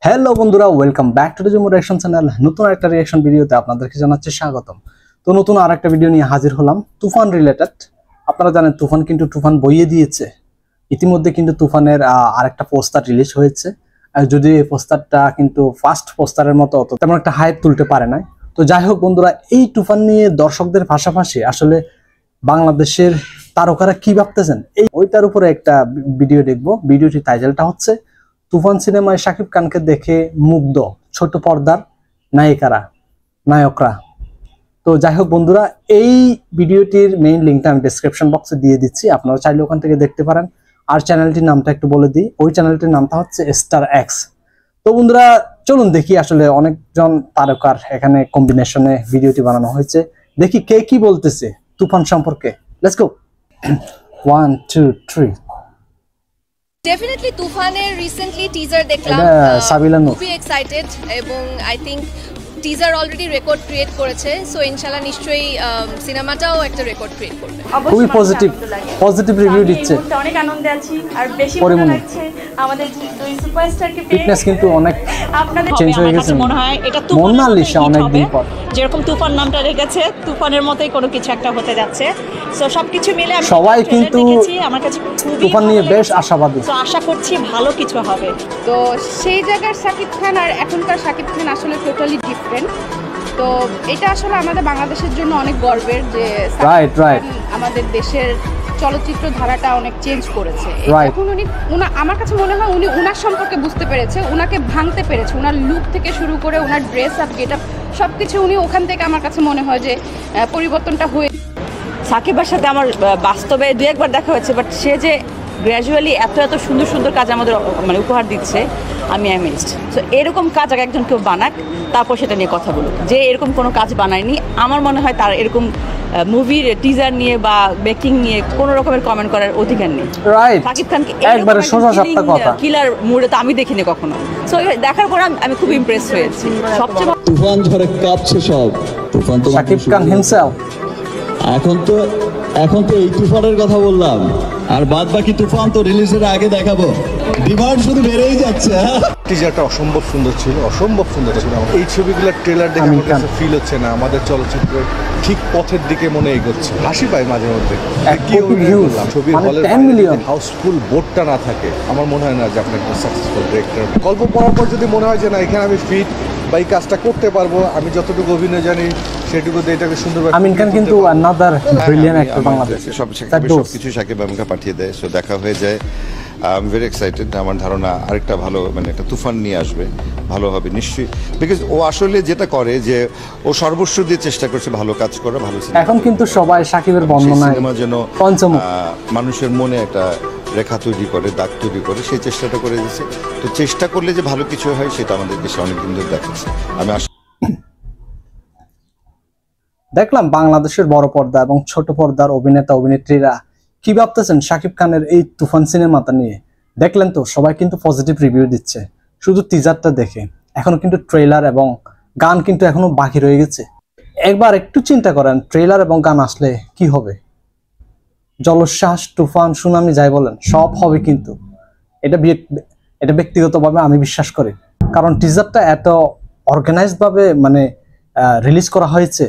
Hello বন্ধুরা, welcome back to the Jumu reaction channel. নতুন একটা রিঅ্যাকশন ভিডিওতে আপনাদেরকে জানাচ্ছি স্বাগতম। তো নতুন আরেকটা ভিডিও নিয়ে হাজির হলাম তুফান রিলেটেড। আপনারা জানেন তুফান বইয়ে দিয়েছে। ইতিমধ্যে কিন্তু তুফানের আরেকটা পোস্টার রিলিজ হয়েছে, যদিও এই পোস্টারটা কিন্তু ফার্স্ট পোস্টারের মতো তেমন একটা হাইপ তুলতে পারে না। তো যাই হোক বন্ধুরা, এই তুফান নিয়ে দর্শকদের পাশাপাশি আসলে বাংলাদেশের তারকারা কি ভাবতেছেন ওইটার উপরে একটা ভিডিও দেখবো। ভিডিওটির টাইটেলটা হচ্ছে তুফান সিনেমায় শাকিব খানকে দেখে মুগ্ধ ছোট পর্দার নায়করা। তো যাই হোক বন্ধুরা, এই ভিডিওটির মেইন লিঙ্কটা আমি ডেসক্রিপশন বক্সে দিয়ে দিচ্ছি, আপনারা চাইলে ওখান থেকে দেখতে পারেন। আর চ্যানেলটির নামটা একটু বলে দিই, ওই চ্যানেলটির নামটা হচ্ছে স্টার এক্স। তো বন্ধুরা চলুন দেখি আসলে অনেকজন তারকার এখানে কম্বিনেশনে ভিডিওটি বানানো হয়েছে, দেখি কে কি বলতেছে তুফান সম্পর্কে। Let's go. 1 2 3। ডেফিনেটলি তুফানের রিসেন্টলি টিজার দেখলাম, খুবই এক্সাইটেড এবং I think teaser already record create করেছে। সো ইনশাআল্লাহ নিশ্চয়ই সিনেমাটাও একটা রেকর্ড ক্রিয়েট করবে। খুবই পজিটিভ রিভিউ দিচ্ছে। অনেক আনন্দে আছি আর বেশি ভালো লাগছে আমাদের দুই সুপারস্টারকে পেয়ে। ফিটনেস কিন্তু অনেক আপনাদের চেঞ্জ হয়ে গেছে মনে হয়। এটা তুফান মোনালিসা অনেক দিন পর যেরকম তুফান নামটা রেখেছে, তুফানের মতোই কোনো কিছু একটা হতে যাচ্ছে। সো সবকিছু মিলে আমি সবাই কিন্তু আমার কাছে তুফান নিয়ে বেশ আশাবাদী। তো আশা করছি ভালো কিছু হবে। তো সেই জায়গার শাকিব খান আর এখনকার শাকিব খান আসলে টোটালি ডিফারেন্ট। তো এটা আসলে আমাদের বাংলাদেশের জন্য অনেক গর্বের যে আমাদের দেশের চলচ্চিত্র ধারাটা অনেক চেঞ্জ করেছে। এখন আমার কাছে মনে হয় উনি উনার সম্পর্কে বুঝতে পেরেছে, উনাকে ভাঙতে পেরেছে। উনার লুক থেকে শুরু করে উনার ড্রেস আপ, গেট আপ সবকিছু উনি ওখান থেকে আমার কাছে মনে হয় যে পরিবর্তনটা হয়ে। সাকিবের সাথে আমার বাস্তবে দু একবার দেখা হয়েছে, বাট সে যে গ্র্যাজুয়ালি এত সুন্দর কাজ আমাদের উপহার দিচ্ছে, আমি অ্যামেজড। সো এরকম কাজ আগে একজন কেউ বানাক, তারপর সেটা নিয়ে কথা বলুক। যে এরকম কোনো কাজ বানায়নি, আমার মনে হয় তার এরকম মুভির টিজার নিয়ে বা মেকিং নিয়ে কোনো রকমের কমেন্ট করার অধিকার নেই। সাকিব খানকে একবারে সোজা সাপটা কথা, কিলার মুডে তো আমি দেখিনি কখনো। সো দেখার পর আমি খুব ইমপ্রেস হয়েছি। সবচেয়ে তুফান ঝড়ে কাঁপছে সব। তুফান তো সাকিব খান হিমসেলফ। এখন তো এই তুফানের কথা বললাম, আর বাদ বাকি তুফান তো রিলিজের আগে দেখাবো। ডিমান্ড শুধু বেড়েই যাচ্ছে। টিজারটা অসম্ভব সুন্দর ছিল। এই ছবিগুলোর ট্রেলার দেখে আমার কাছে ফিল হচ্ছে না আমাদের চলচ্চিত্র ঠিক পথের দিকে মনে এগোচ্ছে। হাসি পায় মাঝে মধ্যে। ছবির হলের হাউসফুল বোর্ডটা না থাকে, আমার মনে হয় না যে আপনি একটা সাকসেসফুল ডিরেক্টর। গল্প পড়ার পর যদি মনে হয় যে না এখানে আমি ফিট বা এই কাজটা করতে পারবো, আমি যতটুকু অভিনয় জানি সেটুকুতে এটাকে সুন্দরভাবে। আমিন খান কিন্তু another brilliant actor বাংলাদেশে। সবকিছু সাকিব আমাকে পাঠিয়ে দেয়, সো দেখা হয়ে যায়। I am very excited. আমার ধারণা আরেকটা ভালো একটা তুফান নিয়ে আসবে, ভালো হবে নিশ্চয়ই। বিকজ ও আসলে যেটা করে যে ও সর্বস্ব দিয়ে চেষ্টা করছে ভালো কাজ করা, ভালো সিনেমা। এখন কিন্তু সবাই সাকিবের বর্ণনায় সিনেমা যেন মানুষের মনে একটা রেখা তৈরি করে, দাগ তৈরি করে, সেই চেষ্টাটা করে দিয়েছে। তো চেষ্টা করলে যে ভালো কিছু হয় সেটা আমাদের দেশে অনেকদিন ধরে দেখাচ্ছে। আমি দেখলাম বাংলাদেশের বড় পর্দা এবং ছোট পর্দার অভিনেত্রীরা কি ভাবতেছেন শাকিব খানের এই তুফান সিনেমাটা নিয়ে। দেখলেন তো, সবাই কিন্তু পজিটিভ রিভিউ দিচ্ছে শুধু টিজারটা দেখে। এখনো কিন্তু ট্রেলার এবং গান কিন্তু এখনো বাকি রয়ে গেছে। একবার একটু চিন্তা করেন, ট্রেলার এবং গান আসলে কি হবে। জলোচ্ছ্বাস, তুফান, সুনামি যাই বলেন সব হবে। কিন্তু এটা ব্যক্তিগতভাবে আমি বিশ্বাস করি, কারণ টিজারটা এত অর্গানাইজড ভাবে রিলিজ করা হয়েছে।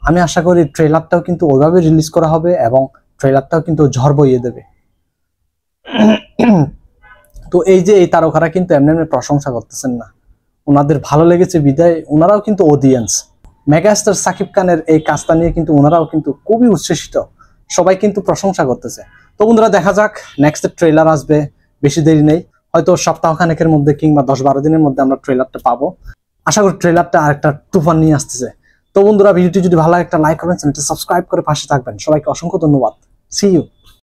আমি আশা করি ট্রেলারটাও কিন্তু ওইভাবে রিলিজ করা হবে এবং ট্রেলারটাও কিন্তু ঝড় বইয়ে দেবে। তো এই যে এই তারকারা কিন্তু এমনি প্রশংসা করতেছেন না, ওনাদের ভালো লেগেছে বিদায় ওনারাও কিন্তু অডিয়েন্স। মেগাস্টার সাকিব খানের এই কাজটা নিয়ে কিন্তু ওনারাও কিন্তু খুবই উচ্ছ্বসিত, সবাই কিন্তু প্রশংসা করতেছে। তো বন্ধুরা দেখা যাক, নেক্সট ট্রেলার আসবে, বেশি দেরি নেই, হয়তো সপ্তাহখানেকের মধ্যে কিংবা 10-12 দিনের মধ্যে আমরা ট্রেলারটা পাবো। আশা করি ট্রেলারটা আরেকটা তুফান নিয়ে আসতেছে। তো বন্ধুরা ভিডিওটি যদি ভালো লাগে একটা লাইক করবেন, চ্যানেলটি সাবস্ক্রাইব করে পাশে থাকবেন। সবাইকে অসংখ্য ধন্যবাদ। See you.